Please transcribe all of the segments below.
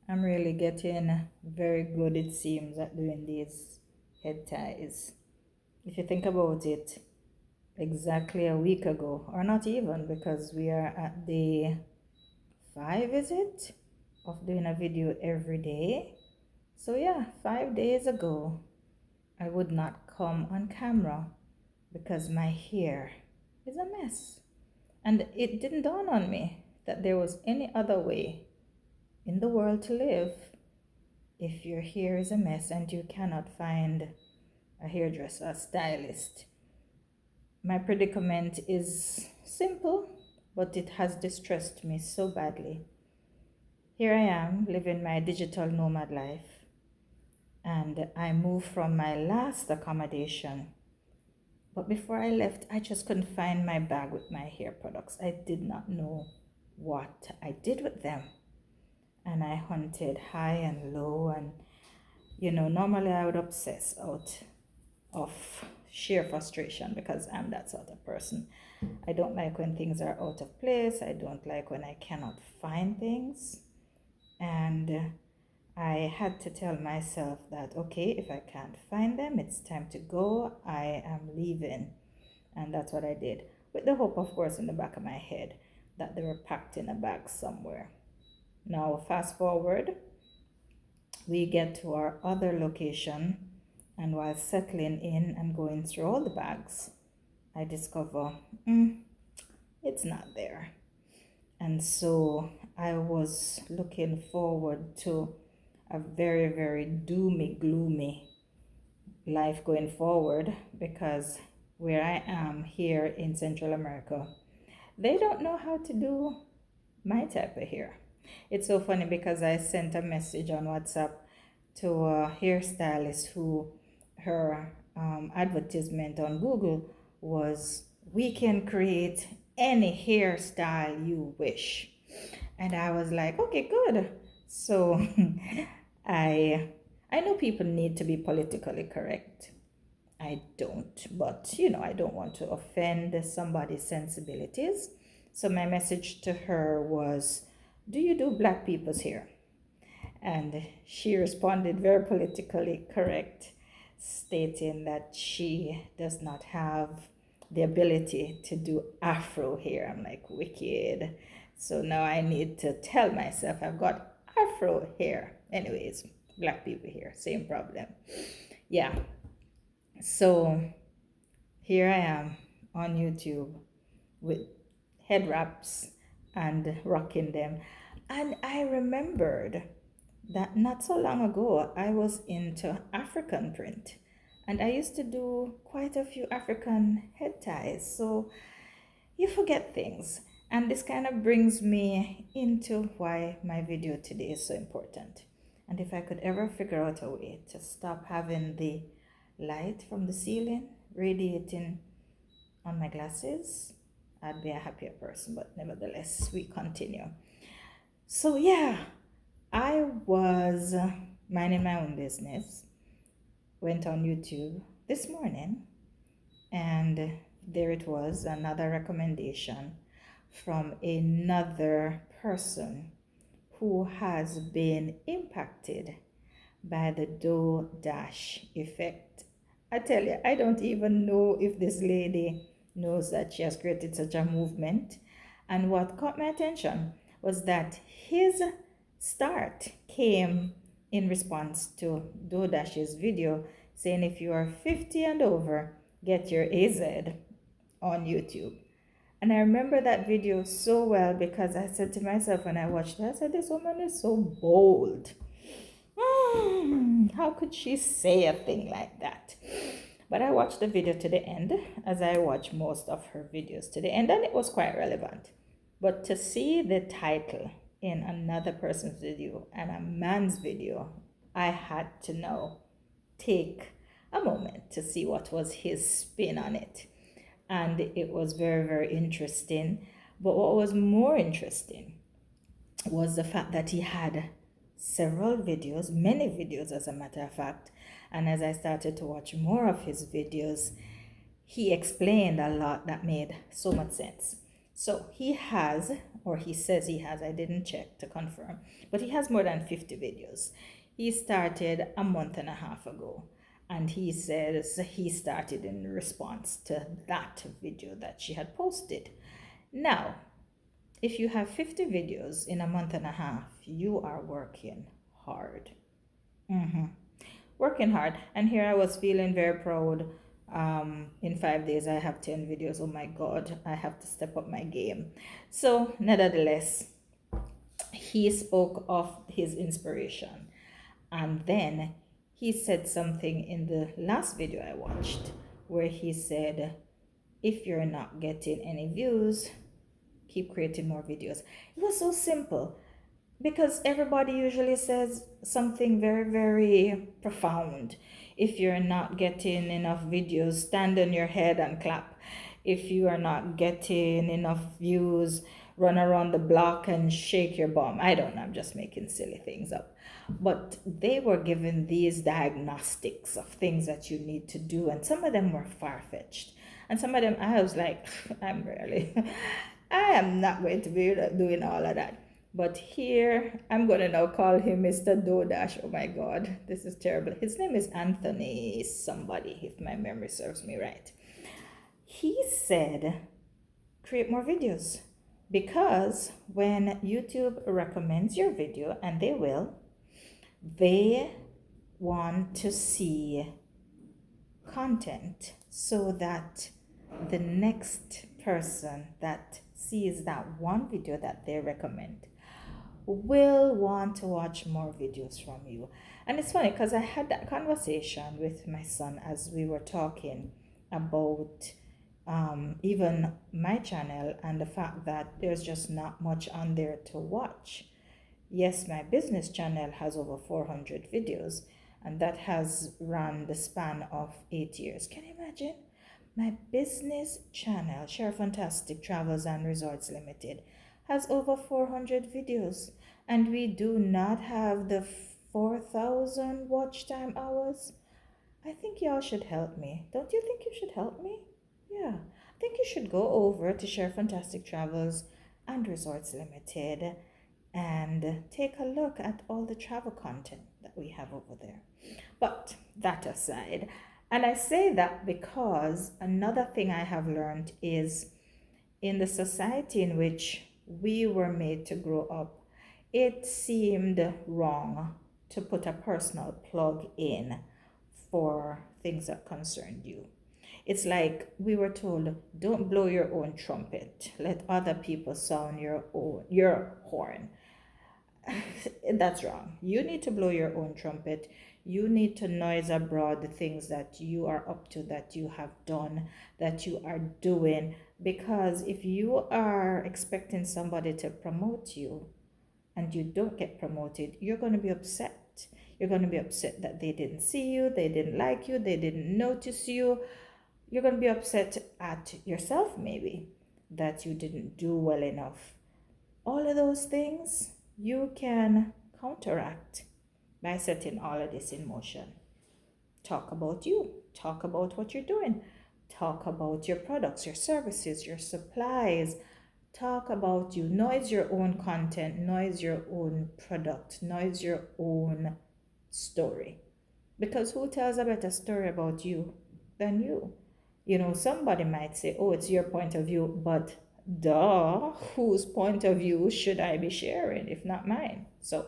I'm really getting very good, it seems, at doing these head ties. If you think about it, exactly a week ago, or not even, because we are at day 5, is it? Of doing a video every day. So, yeah, 5 days ago, I would not come on camera because my hair is a mess. And it didn't dawn on me that there was any other way in the world to live if your hair is a mess and you cannot find a hairdresser, a stylist. My predicament is simple, but it has distressed me so badly. Here I am living my digital nomad life, and I moved from my last accommodation. But before I left, I just couldn't find my bag with my hair products. I did not know what I did with them. And I hunted high and low, and normally I would obsess out of sheer frustration because I'm that sort of person. I don't like when things are out of place. I don't like when I cannot find things. And I had to tell myself that, okay, if I can't find them, it's time to go. I am leaving. And that's what I did. With the hope, of course, in the back of my head that they were packed in a bag somewhere. Now, fast forward, we get to our other location, and while settling in and going through all the bags, I discover it's not there. And so I was looking forward to a very, very doomy, gloomy life going forward because where I am here in Central America, they don't know how to do my type of hair. It's so funny because I sent a message on WhatsApp to a hairstylist who her advertisement on Google was, "We can create any hairstyle you wish." And I was like, okay, good. So I I know people need to be politically correct. I don't, but I don't want to offend somebody's sensibilities. So my message to her was, "Do you do black people's hair?" And she responded very politically correct, stating that she does not have the ability to do afro hair. I'm like, wicked. So now I need to tell myself I've got afro hair. Anyways, black people hair, same problem. Yeah. So here I am on YouTube with head wraps and rocking them. And I remembered that not so long ago I was into African print, and I used to do quite a few African head ties. So you forget things. And this kind of brings me into why my video today is so important. And if I could ever figure out a way to stop having the light from the ceiling radiating on my glasses, I'd be a happier person. But nevertheless, we continue. So yeah, I was minding my own business, went on YouTube this morning, and there it was, another recommendation from another person who has been impacted by the DoorDash effect. I tell you, I don't even know if this lady knows that she has created such a movement. And what caught my attention was that his start came in response to DoorDash's video saying if you are 50 and over, get your AZ on YouTube. And I remember that video so well because I said to myself when I watched it, I said, this woman is so bold. How could she say a thing like that? But I watched the video to the end, as I watch most of her videos to the end, and it was quite relevant. But to see the title in another person's video and a man's video, I had to now take a moment to see what was his spin on it. And it was very, very interesting. But what was more interesting was the fact that he had several videos, many videos as a matter of fact. And as I started to watch more of his videos, he explained a lot that made so much sense. So he has, or he says he has, I didn't check to confirm, but he has more than 50 videos. He started a month and a half ago, and he says he started in response to that video that she had posted. Now, if you have 50 videos in a month and a half, you are working hard. Working hard. And here I was feeling very proud. In 5 days, I have 10 videos. Oh my God, I have to step up my game. So, nevertheless, he spoke of his inspiration. And then he said something in the last video I watched where he said, if you're not getting any views, keep creating more videos. It was so simple because everybody usually says something very, very profound. If you're not getting enough videos, stand on your head and clap. If you are not getting enough views, run around the block and shake your bum. I don't know, I'm just making silly things up. But they were given these diagnostics of things that you need to do, and some of them were far-fetched. And some of them, I was like, I am not going to be doing all of that. But here, I'm going to now call him Mr. Dodash. Oh my God, this is terrible. His name is Anthony somebody, if my memory serves me right. He said, create more videos. Because when YouTube recommends your video, and they will, they want to see content so that the next person that sees that one video that they recommend will want to watch more videos from you. And it's funny because I had that conversation with my son as we were talking about even my channel and the fact that there's just not much on there to watch. Yes, my business channel has over 400 videos, and that has run the span of 8 years. Can you imagine? My business channel, Share Fantastic Travels and Resorts Limited, has over 400 videos, and we do not have the 4,000 watch time hours. I think y'all should help me. Don't you think you should help me? Yeah, I think you should go over to Share Fantastic Travels and Resorts Limited and take a look at all the travel content that we have over there. But that aside, and I say that because another thing I have learned is in the society in which we were made to grow up, it seemed wrong to put a personal plug in for things that concerned you. It's like we were told, don't blow your own trumpet. Let other people sound your horn. That's wrong. You need to blow your own trumpet. You need to noise abroad the things that you are up to, that you have done, that you are doing. Because if you are expecting somebody to promote you and you don't get promoted, you're going to be upset. You're going to be upset that they didn't see you, they didn't like you, they didn't notice you. You're going to be upset at yourself maybe that you didn't do well enough. All of those things you can counteract by setting all of this in motion. Talk about you. Talk about what you're doing. Talk about your products, your services, your supplies. Talk about you. Noise your own content. Noise your own product. Noise your own story. Because who tells a better story about you than you? You know, somebody might say, oh, it's your point of view, but duh, whose point of view should I be sharing if not mine? So,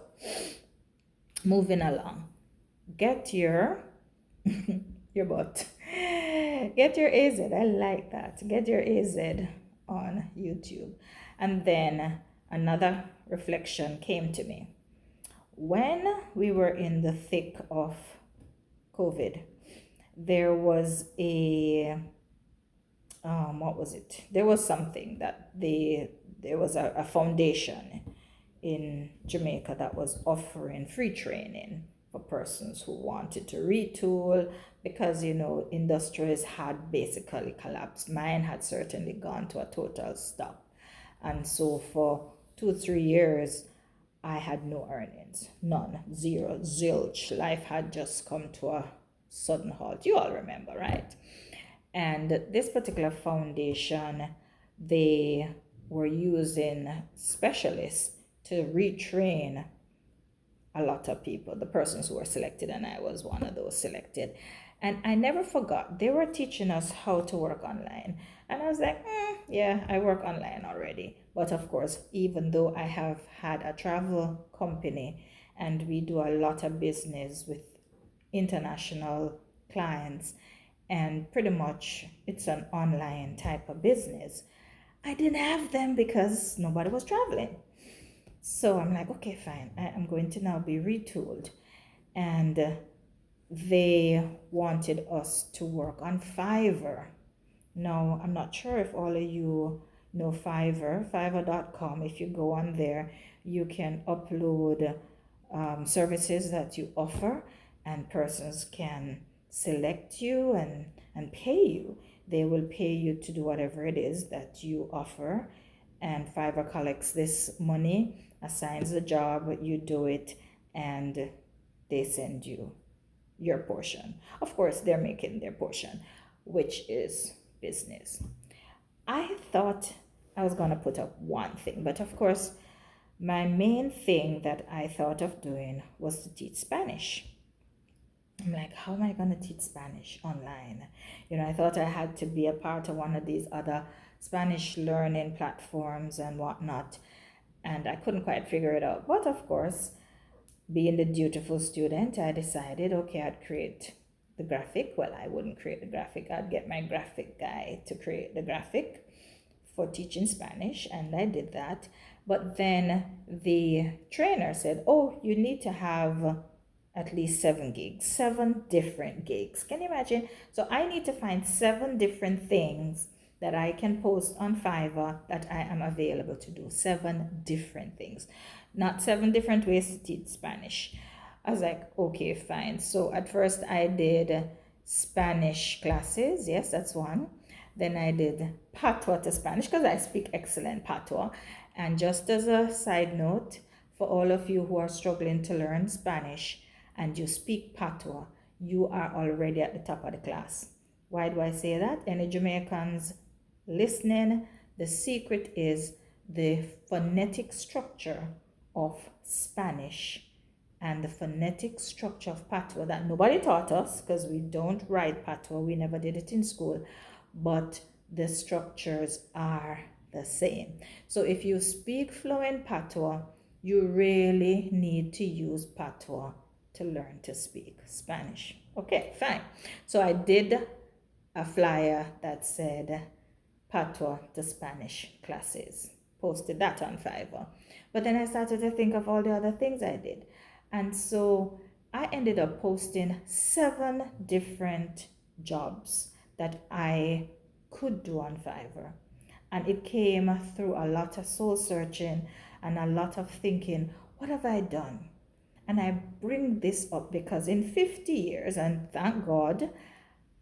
moving along. Get your butt. Get your AZ. I like that. Get your AZ on YouTube. And then another reflection came to me. When we were in the thick of COVID, there was a what was it? There was something that there was a foundation in Jamaica that was offering free training for persons who wanted to retool, because you know industries had basically collapsed. Mine had certainly gone to a total stop, and so for 2-3 years I had no earnings, none, zero, zilch. Life had just come to a sudden halt. You all remember, right? And this particular foundation, they were using specialists to retrain a lot of people, the persons who were selected, and I was one of those selected. And I never forgot, they were teaching us how to work online. And I was like, yeah, I work online already. But of course, even though I have had a travel company and we do a lot of business with international clients, and pretty much it's an online type of business, I didn't have them because nobody was traveling. So I'm like, okay, fine. I'm going to now be retooled. And they wanted us to work on Fiverr. Now, I'm not sure if all of you know Fiverr, fiverr.com. If you go on there, you can upload services that you offer, and persons can select you and pay you. They will pay you to do whatever it is that you offer, and Fiverr collects this money, assigns the job, you do it, and they send you your portion. Of course, they're making their portion, which is business. I thought I was going to put up one thing, but of course, my main thing that I thought of doing was to teach Spanish. I'm like, how am I going to teach Spanish online? I thought I had to be a part of one of these other Spanish learning platforms and whatnot, and I couldn't quite figure it out. But of course, being the dutiful student, I decided, okay, I'd create the graphic. Well, I wouldn't create the graphic. I'd get my graphic guy to create the graphic for teaching Spanish, and I did that. But then the trainer said, oh, you need to have at least 7 gigs, 7 different gigs. Can you imagine? So I need to find 7 different things that I can post on Fiverr that I am available to do. 7 different things, not 7 different ways to teach Spanish. I was like, okay, fine. So at first I did Spanish classes. Yes, that's one. Then I did patois to Spanish because I speak excellent patois. And just as a side note, for all of you who are struggling to learn Spanish and you speak patois, you are already at the top of the class. Why do I say that? Any Jamaicans listening, the secret is the phonetic structure of Spanish and the phonetic structure of patois that nobody taught us, because we don't write patois, we never did it in school, but the structures are the same. So if you speak fluent patois, you really need to use patois to learn to speak Spanish. Okay, fine. So I did a flyer that said patois to Spanish classes, posted that on Fiverr. But then I started to think of all the other things I did. And so I ended up posting 7 different jobs that I could do on Fiverr. And it came through a lot of soul searching and a lot of thinking, what have I done? And I bring this up because in 50 years, and thank God,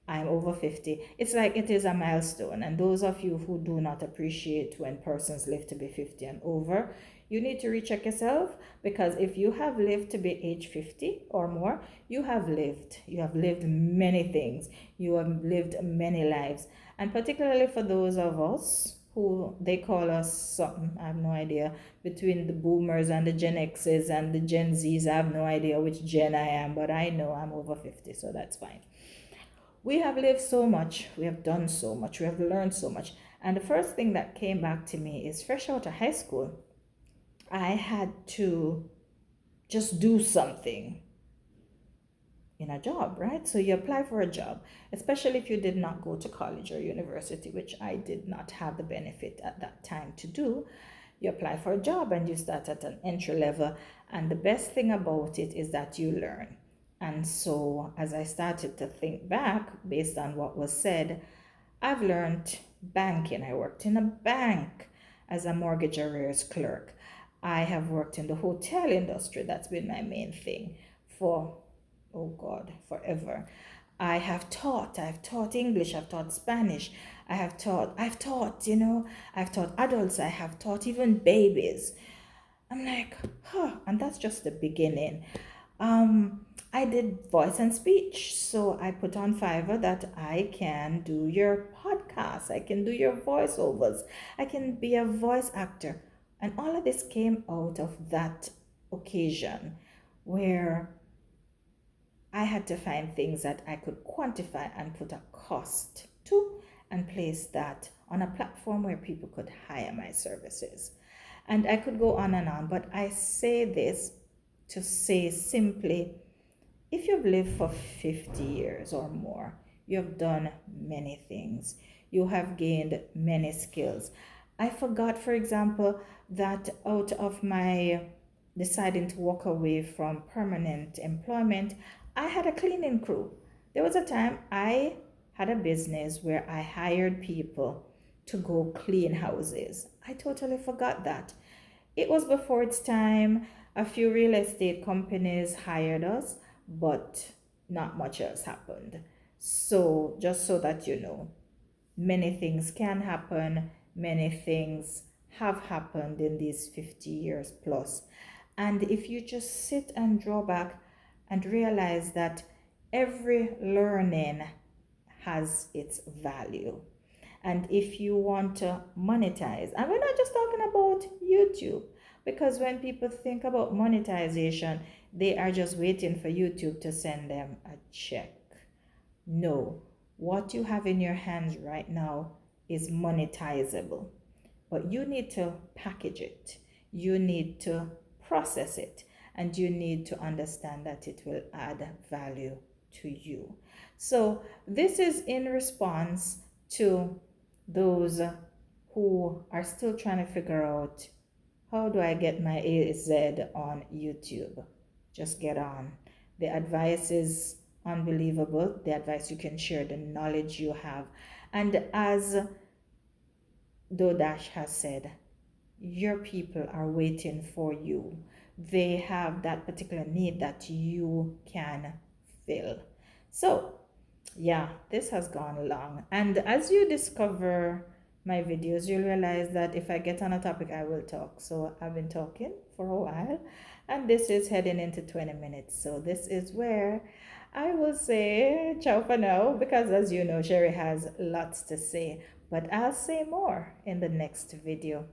I'm over 50. It's like it is a milestone. And those of you who do not appreciate when persons live to be 50 and over, you need to recheck yourself, because if you have lived to be age 50 or more, you have lived. You have lived many things. You have lived many lives. And particularly for those of us who they call us something, I have no idea, between the boomers and the Gen X's and the Gen Z's, I have no idea which gen I am, but I know I'm over 50, so that's fine. We have lived so much, we have done so much, we have learned so much. And the first thing that came back to me is fresh out of high school, I had to just do something in a job, right? So you apply for a job, especially if you did not go to college or university, which I did not have the benefit at that time to do. You apply for a job and you start at an entry level. And the best thing about it is that you learn. And so as I started to think back based on what was said, I've learned banking. I worked in a bank as a mortgage arrears clerk. I have worked in the hotel industry. That's been my main thing for, oh God, forever. I've taught English, I've taught Spanish, I've taught adults, I have taught even babies. I'm like, and that's just the beginning. I did voice and speech. So I put on Fiverr that I can do your podcast, I can do your voiceovers, I can be a voice actor. And all of this came out of that occasion where I had to find things that I could quantify and put a cost to and place that on a platform where people could hire my services. And I could go on, but I say this to say simply, if you've lived for 50 years or more, you have done many things. You have gained many skills. I forgot, for example, that out of my deciding to walk away from permanent employment, I had a cleaning crew. There was a time I had a business where I hired people to go clean houses. I totally forgot that. It was before its time. A few real estate companies hired us, but not much else happened. So, just so that you know, many things can happen, many things have happened in these 50 years plus. And if you just sit and draw back and realize that every learning has its value. And if you want to monetize, and we're not just talking about YouTube, because when people think about monetization, they are just waiting for YouTube to send them a check. No, what you have in your hands right now is monetizable, but you need to package it, you need to process it, and you need to understand that it will add value to you. So, this is in response to those who are still trying to figure out, how do I get my AZ on YouTube? Just get on. The advice is unbelievable. The advice you can share, the knowledge you have. And as Dodash has said, your people are waiting for you. They have that particular need that you can fill. So, yeah, this has gone long. And as you discover my videos, you'll realize that if I get on a topic, I will talk. So I've been talking for a while, and this is heading into 20 minutes. So this is where I will say ciao for now, because as you know, Sherry has lots to say, but I'll say more in the next video.